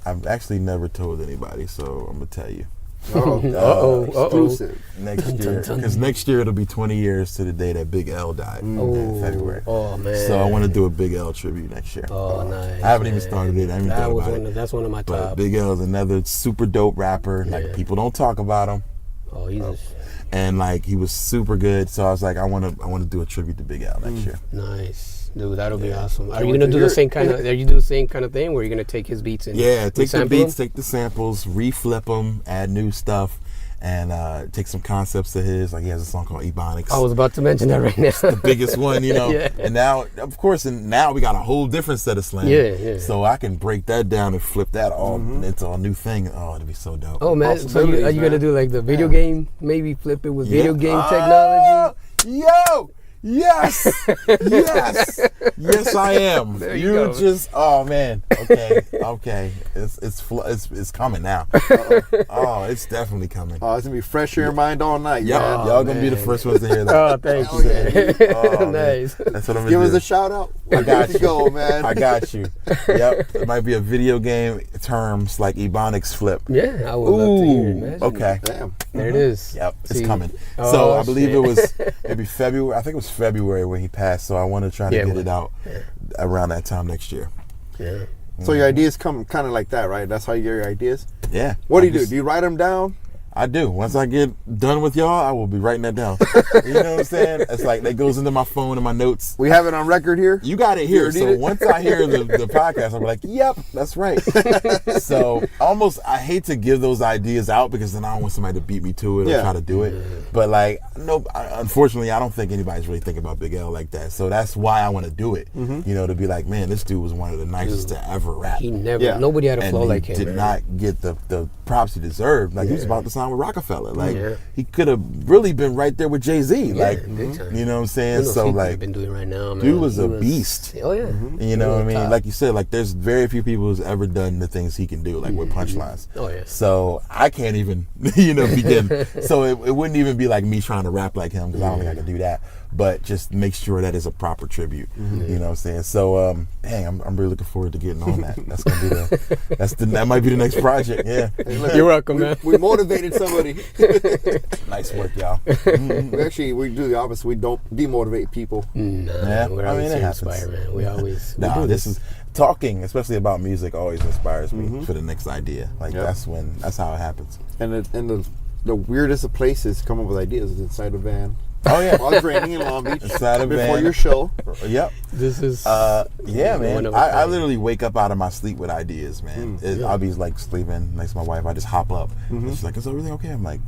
Speaker 3: I've actually never told anybody, so I'm going to tell you.
Speaker 2: Exclusive.
Speaker 3: Next year. Because next year it'll be 20 years to the day that Big L died in February.
Speaker 1: Oh, man.
Speaker 3: So I want to do a Big L tribute next year.
Speaker 1: Oh, nice.
Speaker 3: I haven't even started it. I haven't thought about it.
Speaker 1: That's one of my
Speaker 3: But
Speaker 1: top.
Speaker 3: Big L is another super dope rapper. Like, people don't talk about him.
Speaker 1: Oh, he's
Speaker 3: And like, he was super good, so I was like, I want to do a tribute to Big L next year.
Speaker 1: nice, dude. That'll be awesome. Are you gonna do the same kind of? Are you do the same kind of thing where you're gonna take his beats and
Speaker 3: take the
Speaker 1: resample
Speaker 3: beats,
Speaker 1: them?
Speaker 3: take the samples, reflip them, add new stuff, and take some concepts of his. Like he has a song called Ebonics.
Speaker 1: I was about to mention that right now.
Speaker 3: The biggest one, you know.
Speaker 1: Yeah.
Speaker 3: And now, of course, now we got a whole different set of slang.
Speaker 1: Yeah.
Speaker 3: So I can break that down and flip that all into a new thing. Oh, it'd be so dope.
Speaker 1: Oh man, so are you gonna do like the video game? Maybe flip it with video game
Speaker 3: Oh,
Speaker 1: technology.
Speaker 3: Yo. Yes, yes, I am.
Speaker 1: There you go.
Speaker 3: Just, oh man, okay, it's coming now. Oh, it's definitely coming.
Speaker 2: Oh, it's gonna be fresh in your mind all night.
Speaker 3: Yep,
Speaker 2: man.
Speaker 3: y'all gonna be the first ones to hear that.
Speaker 1: Oh, thank you.
Speaker 2: yeah.
Speaker 3: Oh,
Speaker 1: Nice.
Speaker 3: man. That's what I'm gonna
Speaker 2: Give
Speaker 3: do.
Speaker 2: us a shout out.
Speaker 3: I got you.
Speaker 2: Go, man.
Speaker 3: I got you. Yep, it might be a video game terms like Ebonics flip.
Speaker 1: Yeah, I would love to hear it, man.
Speaker 3: Okay.
Speaker 2: Damn.
Speaker 1: There it is.
Speaker 3: Yep, it's
Speaker 1: See.
Speaker 3: coming.
Speaker 1: Oh,
Speaker 3: So I believe
Speaker 1: shit.
Speaker 3: it was maybe February. I think it was February when he passed. So I want to try to
Speaker 1: Yeah,
Speaker 3: get
Speaker 1: well,
Speaker 3: it out around that time next year.
Speaker 1: Yeah.
Speaker 2: So your ideas come kind of like that, right? That's how you get your ideas.
Speaker 3: Yeah.
Speaker 2: What do
Speaker 3: I
Speaker 2: you do?
Speaker 3: just-
Speaker 2: Do you write them down?
Speaker 3: I do. Once I get done with y'all, I will be writing that down. You know what I'm saying? It's like that goes into my phone and my notes.
Speaker 2: We have it on record here.
Speaker 3: You got it
Speaker 2: You
Speaker 3: here.
Speaker 2: already
Speaker 3: So
Speaker 2: did it?
Speaker 3: once I hear the podcast, I'm like, yep, that's right. So I hate to give those ideas out because then I don't want somebody to beat me to it or
Speaker 2: Yeah.
Speaker 3: try to do it. But like, no, unfortunately, I don't think anybody's really thinking about Big L like that. So that's why I want to do it. You know, to be like, man, this dude was one of the nicest to ever rap.
Speaker 1: He never.
Speaker 2: Yeah.
Speaker 1: Nobody had a
Speaker 3: And
Speaker 1: flow
Speaker 3: he
Speaker 1: like him.
Speaker 3: did
Speaker 1: man.
Speaker 3: not get the props he deserved. Like he was about to sign with Rockefeller. Like
Speaker 1: Yeah.
Speaker 3: he could have really been right there with Jay-Z. Like
Speaker 1: big time.
Speaker 3: you know what I'm saying?
Speaker 1: Who knows
Speaker 3: So
Speaker 1: what he's
Speaker 3: like
Speaker 1: been doing right now, man.
Speaker 3: dude was
Speaker 1: He
Speaker 3: a beast.
Speaker 1: Oh yeah.
Speaker 3: you know what I mean?
Speaker 1: Top.
Speaker 3: Like you said, like there's very few people who's ever done the things he can do, like with punchlines.
Speaker 1: Oh, yeah.
Speaker 3: So I can't even, begin. So it wouldn't even be like me trying to rap like him because I don't think I can do that. But just make sure that is a proper tribute. You know what I'm saying? So dang, I'm really looking forward to getting on that. That's gonna be that might be the next project. Yeah.
Speaker 1: You're welcome, man.
Speaker 2: We motivated somebody.
Speaker 3: Nice work, y'all.
Speaker 2: We do the opposite. We don't demotivate people.
Speaker 1: Nah,
Speaker 3: Yeah,
Speaker 1: we're
Speaker 3: I mean,
Speaker 1: always
Speaker 3: it
Speaker 1: here
Speaker 3: happens.
Speaker 1: inspired, man. We always. we
Speaker 3: Nah,
Speaker 1: do
Speaker 3: this is talking, especially about music, always inspires me for the next idea. Like
Speaker 2: Yep.
Speaker 3: that's how it happens.
Speaker 2: And the weirdest of places to come up with ideas is inside a van.
Speaker 3: Oh yeah.
Speaker 2: While it's raining in Long Beach.
Speaker 3: Inside a
Speaker 2: before
Speaker 3: van.
Speaker 2: your show.
Speaker 3: Yep.
Speaker 1: This is.
Speaker 3: Yeah, man.
Speaker 1: one of a
Speaker 3: I
Speaker 1: kind.
Speaker 3: literally wake up out of my sleep with ideas, man. I'll be like sleeping next to my wife. I just hop up. And she's like, "Is everything okay?" I'm like,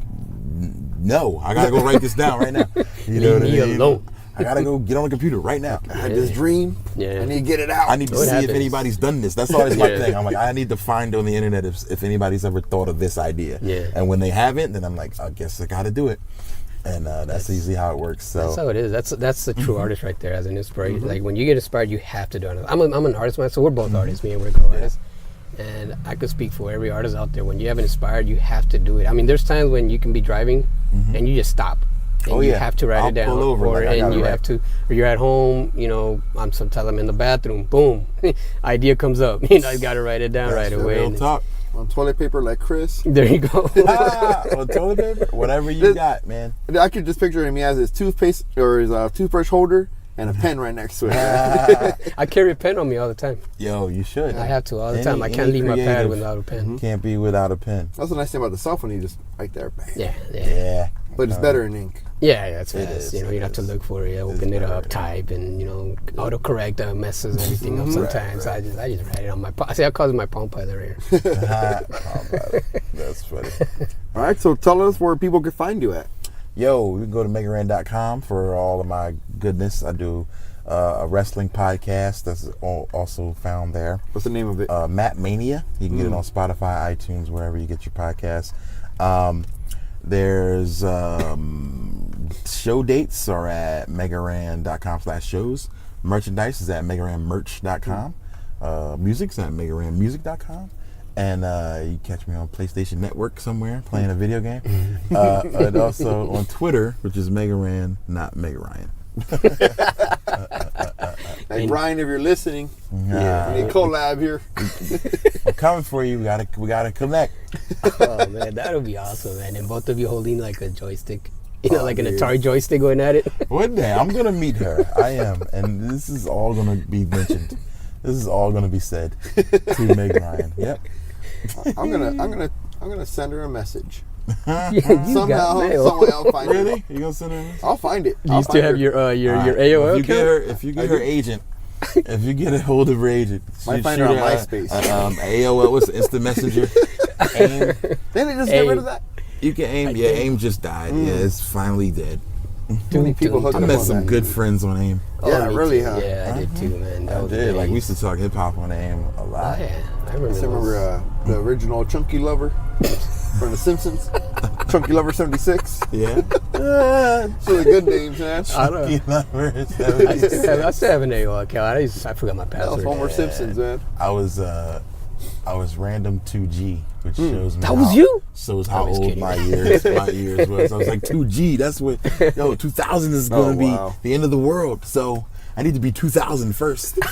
Speaker 3: "No, I gotta go write this down right now." You know what I
Speaker 1: Leave me
Speaker 3: mean?
Speaker 1: alone.
Speaker 3: I gotta go get on the computer right now.
Speaker 2: I had this dream.
Speaker 1: Yeah.
Speaker 2: I need to get it out.
Speaker 3: I need to
Speaker 1: What
Speaker 3: see
Speaker 1: happens?
Speaker 3: if anybody's done this. That's always my
Speaker 1: Yeah.
Speaker 3: thing. I'm like, I need to find on the internet if anybody's ever thought of this idea.
Speaker 1: Yeah.
Speaker 3: And when they haven't, then I'm like, I guess I gotta do it. And that's usually how it works. So
Speaker 1: That's how it is. That's the true artist right there as an inspiration. Like when you get inspired, you have to do it. I'm an artist, man. So we're both artists. Me and we're co-artists. And I could speak for every artist out there. When you have an inspired, you have to do it. I mean, there's times when you can be driving and you just stop. And
Speaker 3: Oh,
Speaker 1: you
Speaker 3: yeah.
Speaker 1: have to write
Speaker 3: I'll
Speaker 1: it down.
Speaker 3: pull over,
Speaker 1: Or
Speaker 3: like, I
Speaker 1: and
Speaker 3: gotta
Speaker 1: you
Speaker 3: write.
Speaker 1: have to, or you're at home, sometimes I'm in the bathroom. Boom. Idea comes up. I got to write it down right away.
Speaker 3: real
Speaker 1: And
Speaker 3: talk.
Speaker 2: On toilet paper like Chris.
Speaker 1: there you go.
Speaker 3: On toilet paper, whatever you got, man.
Speaker 2: I could just picture him. He has his toothpaste or his toothbrush holder and a pen right next to it.
Speaker 1: I carry a pen on me all the time.
Speaker 3: Yo, you should.
Speaker 1: I have to all the
Speaker 3: Any-
Speaker 1: time. I can't
Speaker 3: any
Speaker 1: leave my pad
Speaker 3: creative
Speaker 1: without a pen.
Speaker 3: Can't be without a pen.
Speaker 2: That's the nice thing about the cell phone. You just right there, bang.
Speaker 1: Yeah.
Speaker 3: Yeah.
Speaker 2: But it's better in ink.
Speaker 1: Yeah, that's fast.
Speaker 3: is,
Speaker 1: You don't
Speaker 3: it
Speaker 1: have to
Speaker 3: is.
Speaker 1: look for it. Open it up, type, and autocorrect messes everything up. Sometimes I just write it on my. See, I call it my Palm Pilot right here.
Speaker 3: That's funny.
Speaker 2: All right, so tell us where people can find you at.
Speaker 3: Yo, you can go to megaran.com for all of my goodness. I do a wrestling podcast that's also found there.
Speaker 2: What's the name of it?
Speaker 3: Matt Mania. You can get it on Spotify, iTunes, wherever you get your podcasts. There's show dates are at megaran.com/shows. Merchandise is at megaranmerch.com. Music's at megaranmusic.com. And you can catch me on PlayStation Network somewhere playing a video game. And also on Twitter, which is Megaran, not Megaryan.
Speaker 2: Hey, Ryan, if you're listening, we need a collab here.
Speaker 3: I'm coming for you. We gotta connect.
Speaker 1: Oh man, that'll be awesome, man. And both of you holding like a joystick, like an
Speaker 2: dude.
Speaker 1: Atari joystick going at it.
Speaker 3: One day I'm gonna meet her. I am, and this is all gonna be mentioned. This is all gonna be said to Meg Ryan. Yep.
Speaker 2: I'm gonna send her a message.
Speaker 1: Yeah, you
Speaker 2: Somehow,
Speaker 1: got mail.
Speaker 2: someone else find
Speaker 3: Really?
Speaker 2: it.
Speaker 3: You gonna send her?
Speaker 2: I'll find it.
Speaker 1: You still have your AOL
Speaker 3: If you
Speaker 1: account?
Speaker 3: if you get her agent, if you get a hold of her agent,
Speaker 2: Might find her on MySpace.
Speaker 3: AOL, what's the Instant Messenger? AIM.
Speaker 2: Didn't they just get rid of that?
Speaker 3: You can AIM. Yeah, AIM just died. Yeah, it's finally dead.
Speaker 2: Too many people hooked
Speaker 3: I
Speaker 2: up
Speaker 3: met
Speaker 2: on
Speaker 3: some
Speaker 2: that.
Speaker 3: good friends on AIM.
Speaker 2: Yeah,
Speaker 1: me
Speaker 2: really,
Speaker 1: too.
Speaker 2: huh?
Speaker 1: Yeah, I did too, man. That
Speaker 3: I
Speaker 1: was
Speaker 3: did.
Speaker 1: nice.
Speaker 3: Like we used to talk hip hop on AIM a lot.
Speaker 1: Oh, yeah, I
Speaker 2: I
Speaker 1: remember.
Speaker 2: still remember the original Chunky Lover from The Simpsons. Chunky Lover 76.
Speaker 3: Yeah.
Speaker 2: Some of the good names, man.
Speaker 1: I don't know. I still have an AOL account. I forgot my
Speaker 2: That
Speaker 1: password.
Speaker 2: was Homer Simpsons, man.
Speaker 3: I was random 2G, which shows me
Speaker 1: That was you?
Speaker 3: Shows
Speaker 1: I
Speaker 3: how
Speaker 1: was
Speaker 3: old
Speaker 1: kidding.
Speaker 3: my years was. I was like 2G. That's what 2000 is going to
Speaker 2: wow.
Speaker 3: be the end of the world. So I need to be 2000 first.
Speaker 2: I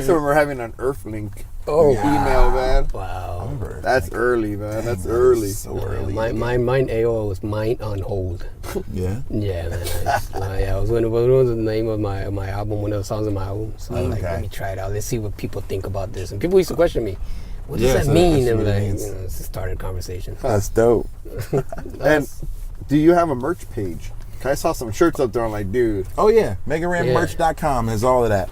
Speaker 2: still remember having an Earthlink
Speaker 1: Oh,
Speaker 2: email, man.
Speaker 1: wow.
Speaker 2: That's early, man. That's
Speaker 3: That
Speaker 2: early.
Speaker 3: was so early.
Speaker 1: Mine AOL was mine on hold.
Speaker 3: Yeah.
Speaker 1: Yeah, man. I was when it was the name of my album, one of the songs of my album. So I was like,
Speaker 3: Okay.
Speaker 1: let me try it out. Let's see what people think about this. And people used to question me, what does
Speaker 3: Yeah,
Speaker 1: that
Speaker 3: so
Speaker 1: mean?
Speaker 3: that's
Speaker 1: And
Speaker 3: what it
Speaker 1: like,
Speaker 3: means.
Speaker 1: you know, it started a conversation.
Speaker 3: That's dope.
Speaker 2: And do you have a merch page? 'Cause I saw some shirts up there. I'm like, dude.
Speaker 3: Oh yeah, MegaRamMerch.com has all of that.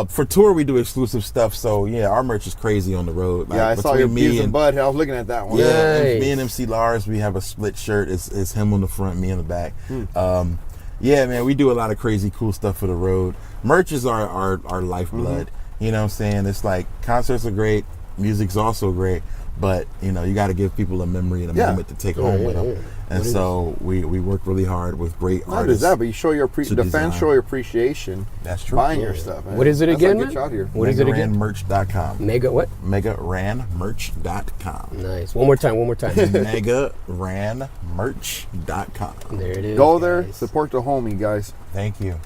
Speaker 3: For tour, we do exclusive stuff. So yeah, our merch is crazy on the road. Like,
Speaker 2: Yeah, I saw
Speaker 3: between
Speaker 2: your
Speaker 3: me
Speaker 2: Beavis and Bud. I was looking at that one.
Speaker 3: Yeah,
Speaker 1: Nice.
Speaker 3: and me and MC Lars, we have a split shirt. It's him on the front, me on the back. Yeah, man, we do a lot of crazy cool stuff for the road. Merch is our lifeblood. You know what I'm saying? It's like concerts are great, music's also great, but you know, you got to give people a memory and a moment to take home with them. And so we work really hard with great
Speaker 2: Not
Speaker 3: artists.
Speaker 2: just that, but you show your the fans
Speaker 3: design.
Speaker 2: show your appreciation.
Speaker 3: That's true.
Speaker 2: Buying your stuff, man.
Speaker 1: What is it
Speaker 2: That's
Speaker 1: again,
Speaker 2: Like, get
Speaker 1: man?
Speaker 2: you out here.
Speaker 1: What is it again?
Speaker 3: MegaRamMerch.com.
Speaker 1: Mega what?
Speaker 3: MegaRamMerch.com.
Speaker 1: Nice. One more time.
Speaker 3: MegaRamMerch.com.
Speaker 1: There it is.
Speaker 2: Go there,
Speaker 1: guys.
Speaker 2: support the homie, guys.
Speaker 3: Thank you.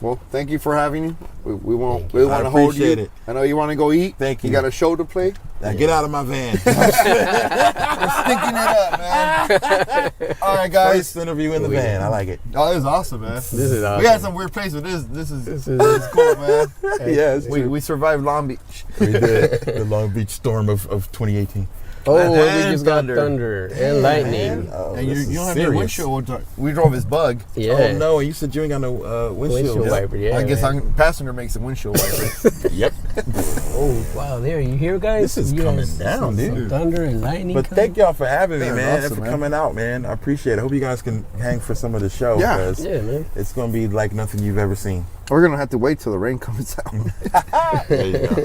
Speaker 2: Well, thank you for having me. We won't.
Speaker 1: Thank
Speaker 2: We
Speaker 3: I
Speaker 2: want to hold you.
Speaker 3: appreciate it.
Speaker 2: I know you want to go eat.
Speaker 3: Thank you.
Speaker 2: You got a show to play.
Speaker 3: Now get out of my van.
Speaker 2: We're stinking it up, man. All right, guys.
Speaker 3: First interview in the van. I like it.
Speaker 2: Oh, this is awesome, man.
Speaker 1: This is awesome.
Speaker 2: We had some weird places, but this is cool, man.
Speaker 3: Yes.
Speaker 2: We survived Long Beach.
Speaker 3: We did the Long Beach storm of 2018.
Speaker 1: Oh, and we
Speaker 2: And
Speaker 1: just
Speaker 2: thunder.
Speaker 1: got thunder and lightning.
Speaker 3: Oh,
Speaker 2: And
Speaker 3: this
Speaker 2: you
Speaker 3: is
Speaker 2: don't have any
Speaker 3: serious.
Speaker 2: windshield. We drove his bug.
Speaker 1: Yeah.
Speaker 3: Oh no! You said you ain't got no windshield.
Speaker 1: Windshield wiper. Yeah.
Speaker 2: I guess
Speaker 1: man.
Speaker 2: passenger makes a windshield wiper.
Speaker 3: Yep.
Speaker 1: Oh wow! There you hear, guys.
Speaker 3: This is coming down,
Speaker 1: some
Speaker 3: dude.
Speaker 1: Thunder and lightning.
Speaker 3: But
Speaker 1: coming.
Speaker 3: thank y'all for having me,
Speaker 2: Yeah,
Speaker 3: man,
Speaker 2: awesome,
Speaker 3: and for
Speaker 2: man.
Speaker 3: coming out, man. I appreciate it. I hope you guys can hang for some of the show.
Speaker 2: Yeah.
Speaker 3: 'Cause
Speaker 1: Yeah, man.
Speaker 3: it's gonna be like nothing you've ever seen.
Speaker 2: We're gonna have to wait till the rain comes out.
Speaker 3: There you go.